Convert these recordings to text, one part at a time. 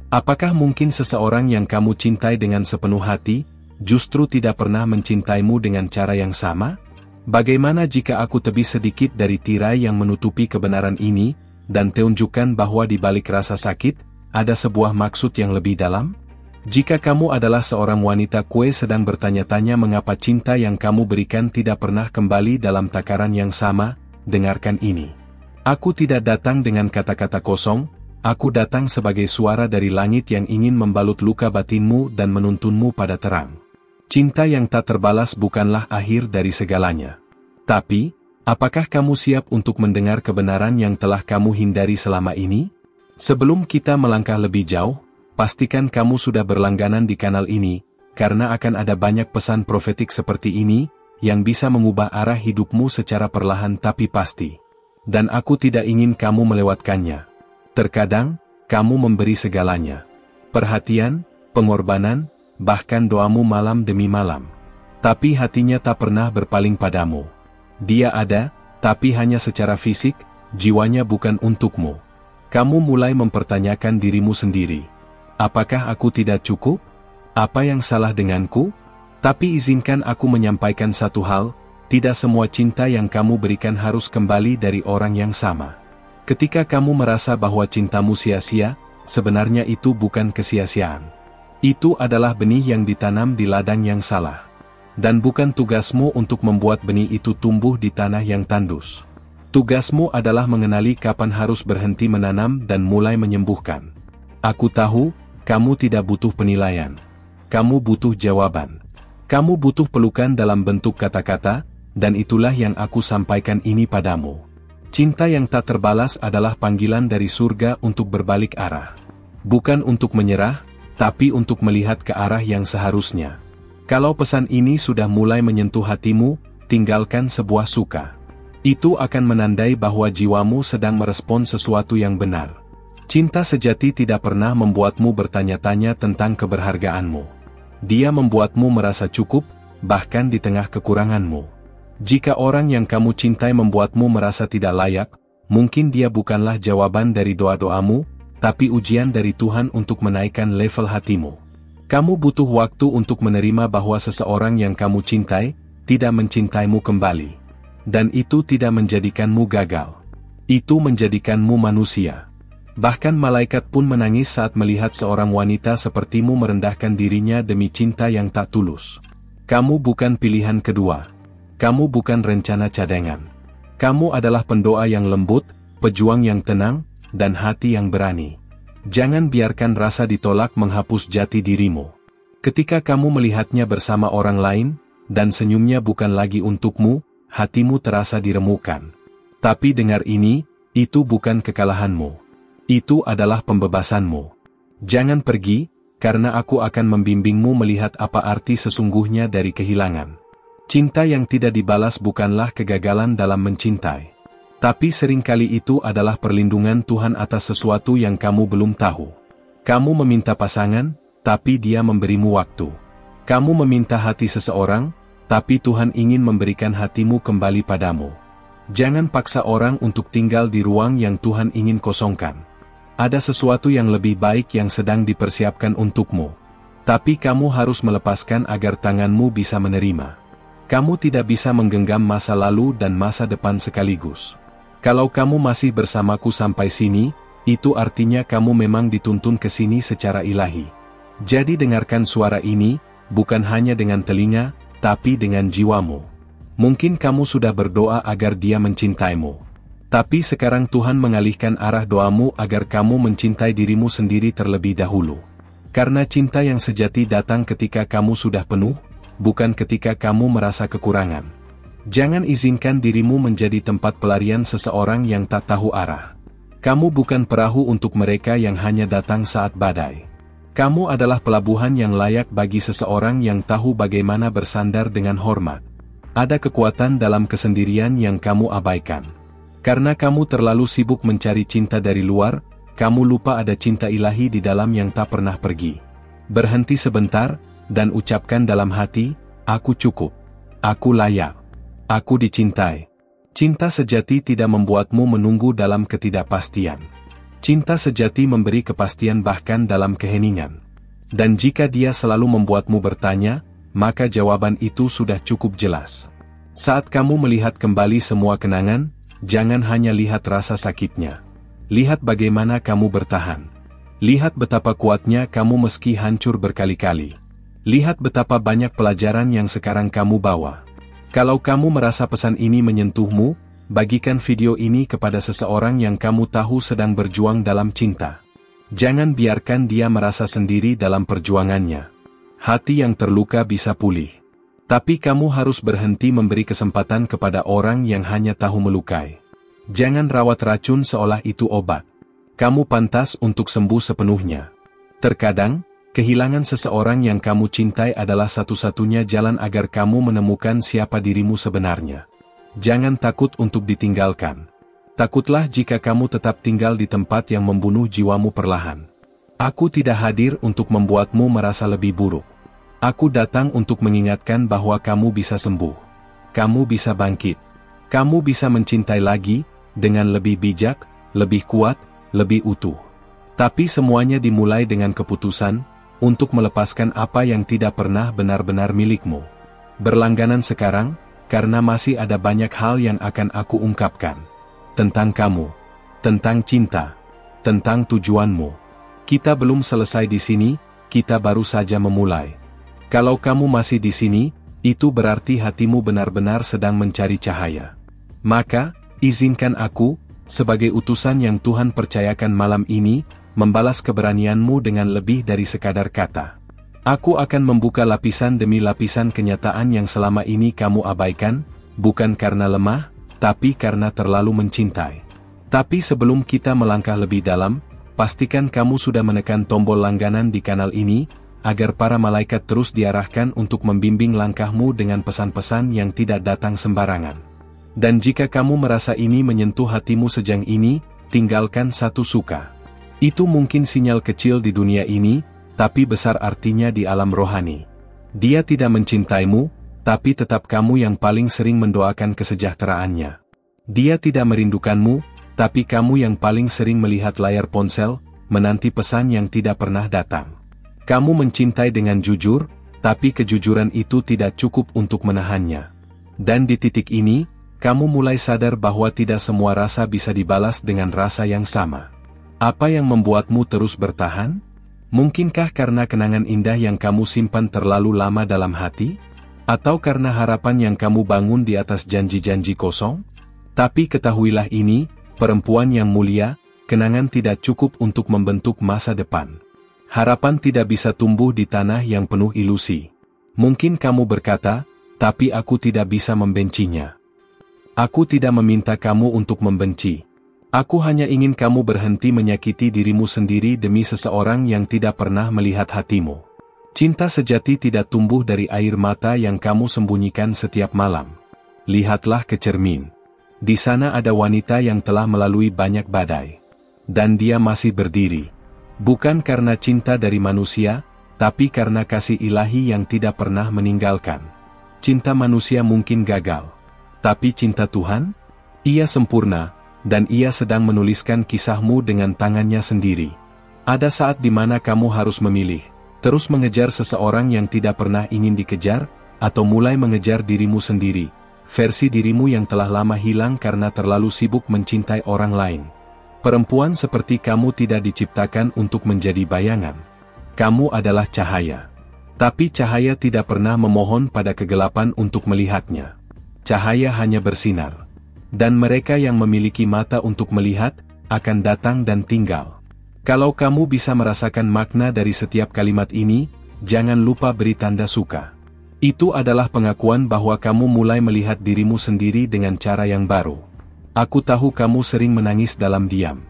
Apakah mungkin seseorang yang kamu cintai dengan sepenuh hati, justru tidak pernah mencintaimu dengan cara yang sama? Bagaimana jika aku tebis sedikit dari tirai yang menutupi kebenaran ini, dan tunjukkan bahwa di balik rasa sakit, ada sebuah maksud yang lebih dalam? Jika kamu adalah seorang wanita kue sedang bertanya-tanya mengapa cinta yang kamu berikan tidak pernah kembali dalam takaran yang sama, dengarkan ini. Aku tidak datang dengan kata-kata kosong, aku datang sebagai suara dari langit yang ingin membalut luka batinmu dan menuntunmu pada terang. Cinta yang tak terbalas bukanlah akhir dari segalanya. Tapi, apakah kamu siap untuk mendengar kebenaran yang telah kamu hindari selama ini? Sebelum kita melangkah lebih jauh, pastikan kamu sudah berlangganan di kanal ini, karena akan ada banyak pesan profetik seperti ini, yang bisa mengubah arah hidupmu secara perlahan tapi pasti. Dan aku tidak ingin kamu melewatkannya. Terkadang, kamu memberi segalanya. Perhatian, pengorbanan, bahkan doamu malam demi malam. Tapi hatinya tak pernah berpaling padamu. Dia ada, tapi hanya secara fisik, jiwanya bukan untukmu. Kamu mulai mempertanyakan dirimu sendiri. Apakah aku tidak cukup? Apa yang salah denganku? Tapi izinkan aku menyampaikan satu hal, tidak semua cinta yang kamu berikan harus kembali dari orang yang sama. Ketika kamu merasa bahwa cintamu sia-sia, sebenarnya itu bukan kesia-siaan. Itu adalah benih yang ditanam di ladang yang salah. Dan bukan tugasmu untuk membuat benih itu tumbuh di tanah yang tandus. Tugasmu adalah mengenali kapan harus berhenti menanam dan mulai menyembuhkan. Aku tahu, kamu tidak butuh penilaian. Kamu butuh jawaban. Kamu butuh pelukan dalam bentuk kata-kata, dan itulah yang aku sampaikan ini padamu. Cinta yang tak terbalas adalah panggilan dari surga untuk berbalik arah. Bukan untuk menyerah, tapi untuk melihat ke arah yang seharusnya. Kalau pesan ini sudah mulai menyentuh hatimu, tinggalkan sebuah suka. Itu akan menandai bahwa jiwamu sedang merespon sesuatu yang benar. Cinta sejati tidak pernah membuatmu bertanya-tanya tentang keberhargaanmu. Dia membuatmu merasa cukup, bahkan di tengah kekuranganmu. Jika orang yang kamu cintai membuatmu merasa tidak layak, mungkin dia bukanlah jawaban dari doa-doamu, tapi ujian dari Tuhan untuk menaikkan level hatimu. Kamu butuh waktu untuk menerima bahwa seseorang yang kamu cintai, tidak mencintaimu kembali. Dan itu tidak menjadikanmu gagal. Itu menjadikanmu manusia. Bahkan malaikat pun menangis saat melihat seorang wanita sepertimu merendahkan dirinya demi cinta yang tak tulus. Kamu bukan pilihan kedua. Kamu bukan rencana cadangan. Kamu adalah pendoa yang lembut, pejuang yang tenang, dan hati yang berani. Jangan biarkan rasa ditolak menghapus jati dirimu. Ketika kamu melihatnya bersama orang lain, dan senyumnya bukan lagi untukmu, hatimu terasa diremukan. Tapi dengar ini, itu bukan kekalahanmu. Itu adalah pembebasanmu. Jangan pergi, karena aku akan membimbingmu melihat apa arti sesungguhnya dari kehilangan. Cinta yang tidak dibalas bukanlah kegagalan dalam mencintai. Tapi seringkali itu adalah perlindungan Tuhan atas sesuatu yang kamu belum tahu. Kamu meminta pasangan, tapi Dia memberimu waktu. Kamu meminta hati seseorang, tapi Tuhan ingin memberikan hatimu kembali padamu. Jangan paksa orang untuk tinggal di ruang yang Tuhan ingin kosongkan. Ada sesuatu yang lebih baik yang sedang dipersiapkan untukmu. Tapi kamu harus melepaskan agar tanganmu bisa menerima. Kamu tidak bisa menggenggam masa lalu dan masa depan sekaligus. Kalau kamu masih bersamaku sampai sini, itu artinya kamu memang dituntun ke sini secara ilahi. Jadi dengarkan suara ini, bukan hanya dengan telinga, tapi dengan jiwamu. Mungkin kamu sudah berdoa agar Dia mencintaimu. Tapi sekarang Tuhan mengalihkan arah doamu agar kamu mencintai dirimu sendiri terlebih dahulu. Karena cinta yang sejati datang ketika kamu sudah penuh, bukan ketika kamu merasa kekurangan. Jangan izinkan dirimu menjadi tempat pelarian seseorang yang tak tahu arah. Kamu bukan perahu untuk mereka yang hanya datang saat badai. Kamu adalah pelabuhan yang layak bagi seseorang yang tahu bagaimana bersandar dengan hormat. Ada kekuatan dalam kesendirian yang kamu abaikan. Karena kamu terlalu sibuk mencari cinta dari luar, kamu lupa ada cinta ilahi di dalam yang tak pernah pergi. Berhenti sebentar, dan ucapkan dalam hati, aku cukup. Aku layak. Aku dicintai. Cinta sejati tidak membuatmu menunggu dalam ketidakpastian. Cinta sejati memberi kepastian bahkan dalam keheningan. Dan jika dia selalu membuatmu bertanya, maka jawaban itu sudah cukup jelas. Saat kamu melihat kembali semua kenangan, jangan hanya lihat rasa sakitnya. Lihat bagaimana kamu bertahan. Lihat betapa kuatnya kamu meski hancur berkali-kali. Lihat betapa banyak pelajaran yang sekarang kamu bawa. Kalau kamu merasa pesan ini menyentuhmu, bagikan video ini kepada seseorang yang kamu tahu sedang berjuang dalam cinta. Jangan biarkan dia merasa sendiri dalam perjuangannya. Hati yang terluka bisa pulih. Tapi kamu harus berhenti memberi kesempatan kepada orang yang hanya tahu melukai. Jangan rawat racun seolah itu obat. Kamu pantas untuk sembuh sepenuhnya. Terkadang, kehilangan seseorang yang kamu cintai adalah satu-satunya jalan agar kamu menemukan siapa dirimu sebenarnya. Jangan takut untuk ditinggalkan. Takutlah jika kamu tetap tinggal di tempat yang membunuh jiwamu perlahan. Aku tidak hadir untuk membuatmu merasa lebih buruk. Aku datang untuk mengingatkan bahwa kamu bisa sembuh. Kamu bisa bangkit. Kamu bisa mencintai lagi, dengan lebih bijak, lebih kuat, lebih utuh. Tapi semuanya dimulai dengan keputusan, untuk melepaskan apa yang tidak pernah benar-benar milikmu. Berlangganan sekarang, karena masih ada banyak hal yang akan aku ungkapkan. Tentang kamu, tentang cinta, tentang tujuanmu. Kita belum selesai di sini, kita baru saja memulai. Kalau kamu masih di sini, itu berarti hatimu benar-benar sedang mencari cahaya. Maka, izinkan aku, sebagai utusan yang Tuhan percayakan malam ini, membalas keberanianmu dengan lebih dari sekadar kata. Aku akan membuka lapisan demi lapisan kenyataan yang selama ini kamu abaikan, bukan karena lemah, tapi karena terlalu mencintai. Tapi sebelum kita melangkah lebih dalam, pastikan kamu sudah menekan tombol langganan di kanal ini, agar para malaikat terus diarahkan untuk membimbing langkahmu dengan pesan-pesan yang tidak datang sembarangan. Dan jika kamu merasa ini menyentuh hatimu sejang ini, tinggalkan satu suka. Itu mungkin sinyal kecil di dunia ini, tapi besar artinya di alam rohani. Dia tidak mencintaimu, tapi tetap kamu yang paling sering mendoakan kesejahteraannya. Dia tidak merindukanmu, tapi kamu yang paling sering melihat layar ponsel, menanti pesan yang tidak pernah datang. Kamu mencintai dengan jujur, tapi kejujuran itu tidak cukup untuk menahannya. Dan di titik ini, kamu mulai sadar bahwa tidak semua rasa bisa dibalas dengan rasa yang sama. Apa yang membuatmu terus bertahan? Mungkinkah karena kenangan indah yang kamu simpan terlalu lama dalam hati? Atau karena harapan yang kamu bangun di atas janji-janji kosong? Tapi ketahuilah ini, perempuan yang mulia, kenangan tidak cukup untuk membentuk masa depan. Harapan tidak bisa tumbuh di tanah yang penuh ilusi. Mungkin kamu berkata, tapi aku tidak bisa membencinya. Aku tidak meminta kamu untuk membenci. Aku hanya ingin kamu berhenti menyakiti dirimu sendiri demi seseorang yang tidak pernah melihat hatimu. Cinta sejati tidak tumbuh dari air mata yang kamu sembunyikan setiap malam. Lihatlah ke cermin. Di sana ada wanita yang telah melalui banyak badai. Dan dia masih berdiri. Bukan karena cinta dari manusia, tapi karena kasih ilahi yang tidak pernah meninggalkan. Cinta manusia mungkin gagal. Tapi cinta Tuhan? Ia sempurna, dan ia sedang menuliskan kisahmu dengan tangannya sendiri. Ada saat di mana kamu harus memilih. Terus mengejar seseorang yang tidak pernah ingin dikejar, atau mulai mengejar dirimu sendiri, versi dirimu yang telah lama hilang karena terlalu sibuk mencintai orang lain. Perempuan seperti kamu tidak diciptakan untuk menjadi bayangan. Kamu adalah cahaya. Tapi cahaya tidak pernah memohon pada kegelapan untuk melihatnya. Cahaya hanya bersinar. Dan mereka yang memiliki mata untuk melihat, akan datang dan tinggal. Kalau kamu bisa merasakan makna dari setiap kalimat ini, jangan lupa beri tanda suka. Itu adalah pengakuan bahwa kamu mulai melihat dirimu sendiri dengan cara yang baru. Aku tahu kamu sering menangis dalam diam.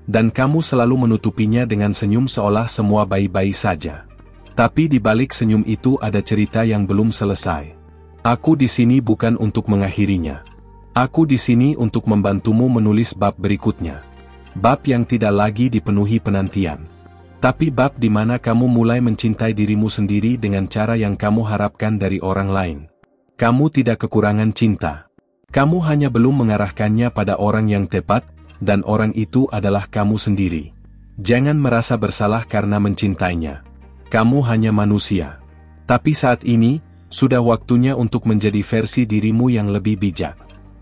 Dan kamu selalu menutupinya dengan senyum seolah semua baik-baik saja. Tapi di balik senyum itu ada cerita yang belum selesai. Aku di sini bukan untuk mengakhirinya. Aku di sini untuk membantumu menulis bab berikutnya. Bab yang tidak lagi dipenuhi penantian. Tapi bab di mana kamu mulai mencintai dirimu sendiri dengan cara yang kamu harapkan dari orang lain. Kamu tidak kekurangan cinta. Kamu hanya belum mengarahkannya pada orang yang tepat, dan orang itu adalah kamu sendiri. Jangan merasa bersalah karena mencintainya. Kamu hanya manusia. Tapi saat ini, sudah waktunya untuk menjadi versi dirimu yang lebih bijak.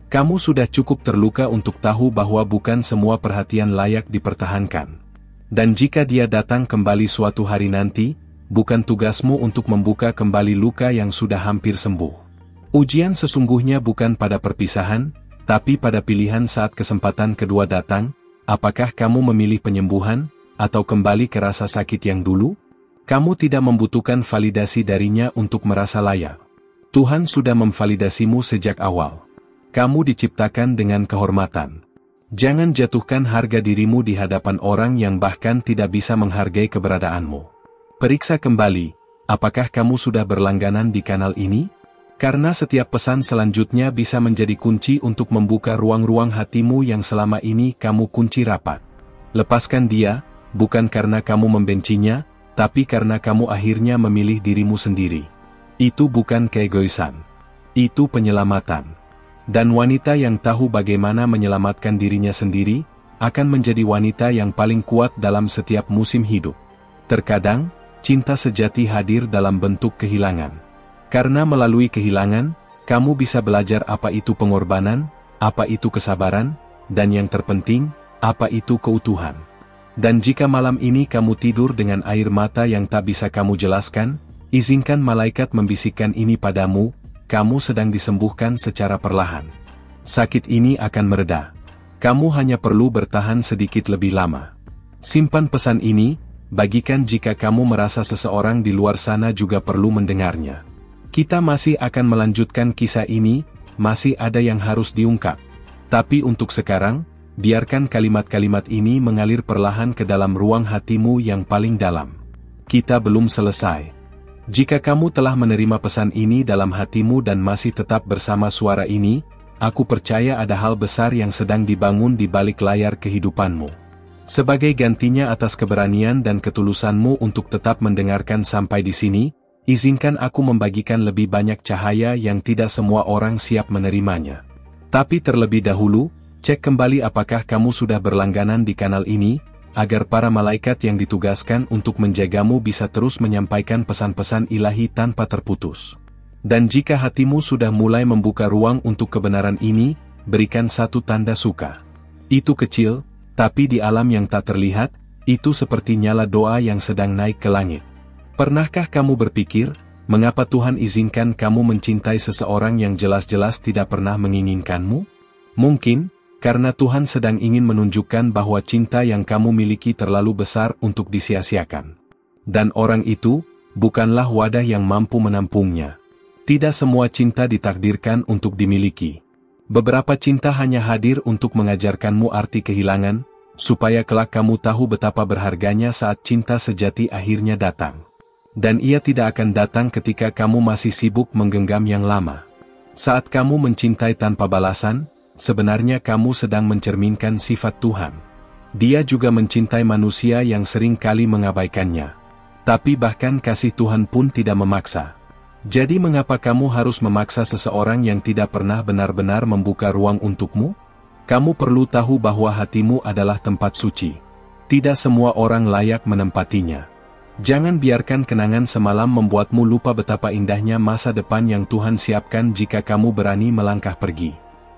Kamu sudah cukup terluka untuk tahu bahwa bukan semua perhatian layak dipertahankan. Dan jika dia datang kembali suatu hari nanti, bukan tugasmu untuk membuka kembali luka yang sudah hampir sembuh. Ujian sesungguhnya bukan pada perpisahan, tapi pada pilihan saat kesempatan kedua datang. Apakah kamu memilih penyembuhan, atau kembali ke rasa sakit yang dulu? Kamu tidak membutuhkan validasi darinya untuk merasa layak. Tuhan sudah memvalidasimu sejak awal. Kamu diciptakan dengan kehormatan. Jangan jatuhkan harga dirimu di hadapan orang yang bahkan tidak bisa menghargai keberadaanmu. Periksa kembali, apakah kamu sudah berlangganan di kanal ini? Karena setiap pesan selanjutnya bisa menjadi kunci untuk membuka ruang-ruang hatimu yang selama ini kamu kunci rapat. Lepaskan dia, bukan karena kamu membencinya, tapi karena kamu akhirnya memilih dirimu sendiri. Itu bukan keegoisan. Itu penyelamatan. Dan wanita yang tahu bagaimana menyelamatkan dirinya sendiri, akan menjadi wanita yang paling kuat dalam setiap musim hidup. Terkadang, cinta sejati hadir dalam bentuk kehilangan. Karena melalui kehilangan, kamu bisa belajar apa itu pengorbanan, apa itu kesabaran, dan yang terpenting, apa itu keutuhan. Dan jika malam ini kamu tidur dengan air mata yang tak bisa kamu jelaskan, izinkan malaikat membisikkan ini padamu, kamu sedang disembuhkan secara perlahan. Sakit ini akan mereda. Kamu hanya perlu bertahan sedikit lebih lama. Simpan pesan ini, bagikan jika kamu merasa seseorang di luar sana juga perlu mendengarnya. Kita masih akan melanjutkan kisah ini, masih ada yang harus diungkap. Tapi untuk sekarang, biarkan kalimat-kalimat ini mengalir perlahan ke dalam ruang hatimu yang paling dalam. Kita belum selesai. Jika kamu telah menerima pesan ini dalam hatimu dan masih tetap bersama suara ini, aku percaya ada hal besar yang sedang dibangun di balik layar kehidupanmu. Sebagai gantinya atas keberanian dan ketulusanmu untuk tetap mendengarkan sampai di sini, izinkan aku membagikan lebih banyak cahaya yang tidak semua orang siap menerimanya. Tapi terlebih dahulu, cek kembali apakah kamu sudah berlangganan di kanal ini, agar para malaikat yang ditugaskan untuk menjagamu bisa terus menyampaikan pesan-pesan ilahi tanpa terputus. Dan jika hatimu sudah mulai membuka ruang untuk kebenaran ini, berikan satu tanda suka. Itu kecil, tapi di alam yang tak terlihat, itu seperti nyala doa yang sedang naik ke langit. Pernahkah kamu berpikir, mengapa Tuhan izinkan kamu mencintai seseorang yang jelas-jelas tidak pernah menginginkanmu? Mungkin, karena Tuhan sedang ingin menunjukkan bahwa cinta yang kamu miliki terlalu besar untuk disia-siakan. Dan orang itu, bukanlah wadah yang mampu menampungnya. Tidak semua cinta ditakdirkan untuk dimiliki. Beberapa cinta hanya hadir untuk mengajarkanmu arti kehilangan, supaya kelak kamu tahu betapa berharganya saat cinta sejati akhirnya datang. Dan ia tidak akan datang ketika kamu masih sibuk menggenggam yang lama. Saat kamu mencintai tanpa balasan, sebenarnya kamu sedang mencerminkan sifat Tuhan. Dia juga mencintai manusia yang sering kali mengabaikannya. Tapi bahkan kasih Tuhan pun tidak memaksa. Jadi mengapa kamu harus memaksa seseorang yang tidak pernah benar-benar membuka ruang untukmu? Kamu perlu tahu bahwa hatimu adalah tempat suci. Tidak semua orang layak menempatinya. Jangan biarkan kenangan semalam membuatmu lupa betapa indahnya masa depan yang Tuhan siapkan jika kamu berani melangkah pergi.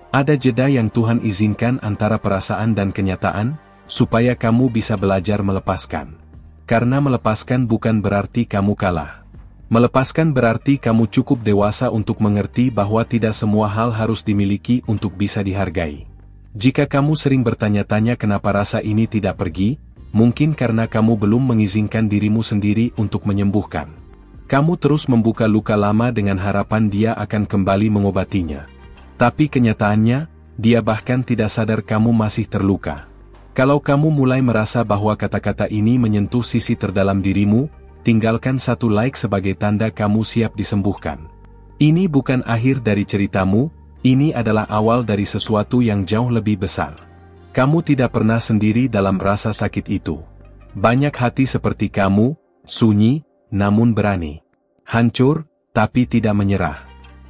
Ada jeda yang Tuhan izinkan antara perasaan dan kenyataan, supaya kamu bisa belajar melepaskan. Karena melepaskan bukan berarti kamu kalah. Melepaskan berarti kamu cukup dewasa untuk mengerti bahwa tidak semua hal harus dimiliki untuk bisa dihargai. Jika kamu sering bertanya-tanya kenapa rasa ini tidak pergi, mungkin karena kamu belum mengizinkan dirimu sendiri untuk menyembuhkan. Kamu terus membuka luka lama dengan harapan dia akan kembali mengobatinya. Tapi kenyataannya, dia bahkan tidak sadar kamu masih terluka. Kalau kamu mulai merasa bahwa kata-kata ini menyentuh sisi terdalam dirimu, tinggalkan satu like sebagai tanda kamu siap disembuhkan. Ini bukan akhir dari ceritamu, ini adalah awal dari sesuatu yang jauh lebih besar. Kamu tidak pernah sendiri dalam rasa sakit itu. Banyak hati seperti kamu, sunyi, namun berani. Hancur, tapi tidak menyerah.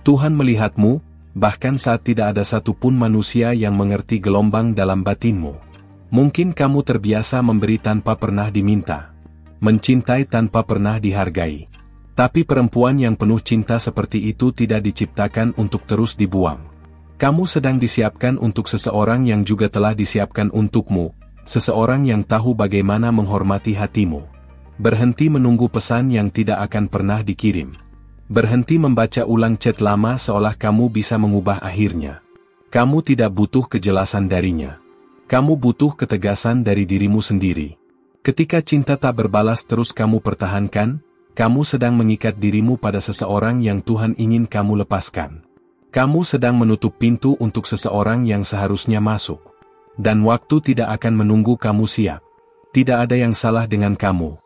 Tuhan melihatmu, bahkan saat tidak ada satupun manusia yang mengerti gelombang dalam batinmu. Mungkin kamu terbiasa memberi tanpa pernah diminta, mencintai tanpa pernah dihargai. Tapi perempuan yang penuh cinta seperti itu tidak diciptakan untuk terus dibuang. Kamu sedang disiapkan untuk seseorang yang juga telah disiapkan untukmu, seseorang yang tahu bagaimana menghormati hatimu. Berhenti menunggu pesan yang tidak akan pernah dikirim. Berhenti membaca ulang chat lama seolah kamu bisa mengubah akhirnya. Kamu tidak butuh kejelasan darinya. Kamu butuh ketegasan dari dirimu sendiri. Ketika cinta tak berbalas terus kamu pertahankan, kamu sedang mengikat dirimu pada seseorang yang Tuhan ingin kamu lepaskan. Kamu sedang menutup pintu untuk seseorang yang seharusnya masuk. Dan waktu tidak akan menunggu kamu siap. Tidak ada yang salah dengan kamu.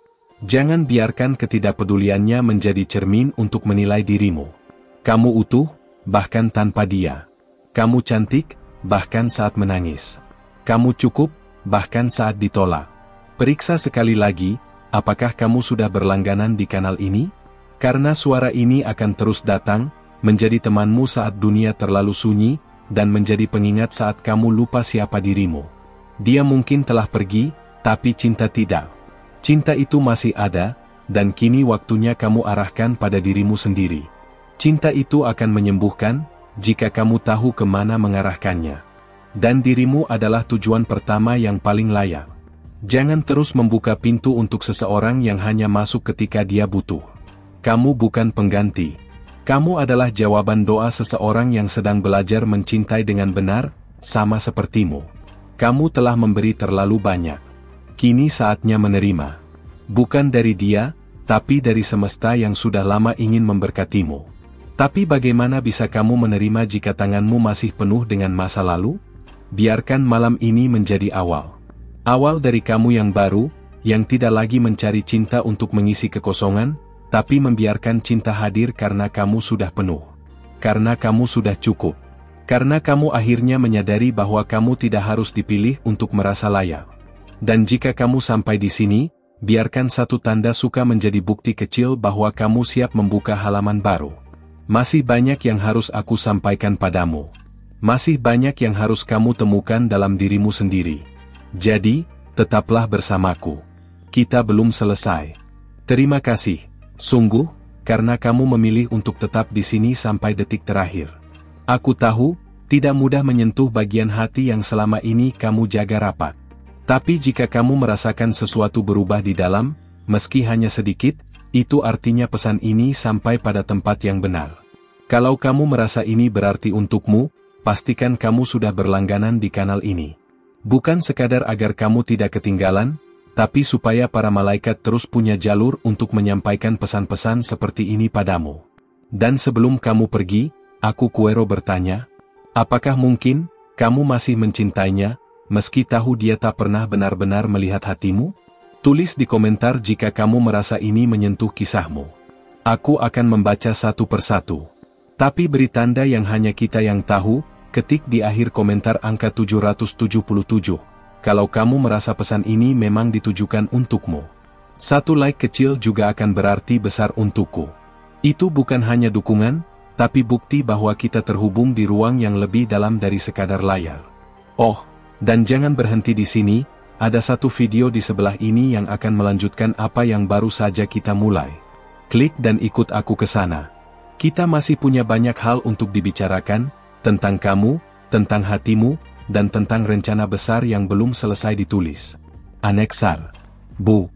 Jangan biarkan ketidakpeduliannya menjadi cermin untuk menilai dirimu. Kamu utuh, bahkan tanpa dia. Kamu cantik, bahkan saat menangis. Kamu cukup, bahkan saat ditolak. Periksa sekali lagi, apakah kamu sudah berlangganan di kanal ini? Karena suara ini akan terus datang, menjadi temanmu saat dunia terlalu sunyi, dan menjadi pengingat saat kamu lupa siapa dirimu. Dia mungkin telah pergi, tapi cinta tidak. Cinta itu masih ada, dan kini waktunya kamu arahkan pada dirimu sendiri. Cinta itu akan menyembuhkan, jika kamu tahu kemana mengarahkannya. Dan dirimu adalah tujuan pertama yang paling layak. Jangan terus membuka pintu untuk seseorang yang hanya masuk ketika dia butuh. Kamu bukan pengganti. Kamu adalah jawaban doa seseorang yang sedang belajar mencintai dengan benar, sama sepertimu. Kamu telah memberi terlalu banyak. Kini saatnya menerima. Bukan dari dia, tapi dari semesta yang sudah lama ingin memberkatimu. Tapi bagaimana bisa kamu menerima jika tanganmu masih penuh dengan masa lalu? Biarkan malam ini menjadi awal. Awal dari kamu yang baru, yang tidak lagi mencari cinta untuk mengisi kekosongan, tapi membiarkan cinta hadir karena kamu sudah penuh. Karena kamu sudah cukup. Karena kamu akhirnya menyadari bahwa kamu tidak harus dipilih untuk merasa layak. Dan jika kamu sampai di sini, biarkan satu tanda suka menjadi bukti kecil bahwa kamu siap membuka halaman baru. Masih banyak yang harus aku sampaikan padamu. Masih banyak yang harus kamu temukan dalam dirimu sendiri. Jadi, tetaplah bersamaku. Kita belum selesai. Terima kasih, sungguh, karena kamu memilih untuk tetap di sini sampai detik terakhir. Aku tahu, tidak mudah menyentuh bagian hati yang selama ini kamu jaga rapat. Tapi jika kamu merasakan sesuatu berubah di dalam, meski hanya sedikit, itu artinya pesan ini sampai pada tempat yang benar. Kalau kamu merasa ini berarti untukmu, pastikan kamu sudah berlangganan di kanal ini. Bukan sekadar agar kamu tidak ketinggalan, tapi supaya para malaikat terus punya jalur untuk menyampaikan pesan-pesan seperti ini padamu. Dan sebelum kamu pergi, aku Kuero bertanya, apakah mungkin kamu masih mencintainya? Meski tahu dia tak pernah benar-benar melihat hatimu? Tulis di komentar jika kamu merasa ini menyentuh kisahmu. Aku akan membaca satu persatu. Tapi beri tanda yang hanya kita yang tahu, ketik di akhir komentar angka 777. Kalau kamu merasa pesan ini memang ditujukan untukmu. Satu like kecil juga akan berarti besar untukku. Itu bukan hanya dukungan, tapi bukti bahwa kita terhubung di ruang yang lebih dalam dari sekadar layar. Oh, dan jangan berhenti di sini, ada satu video di sebelah ini yang akan melanjutkan apa yang baru saja kita mulai. Klik dan ikut aku ke sana. Kita masih punya banyak hal untuk dibicarakan, tentang kamu, tentang hatimu, dan tentang rencana besar yang belum selesai ditulis. Aneksar. Bu.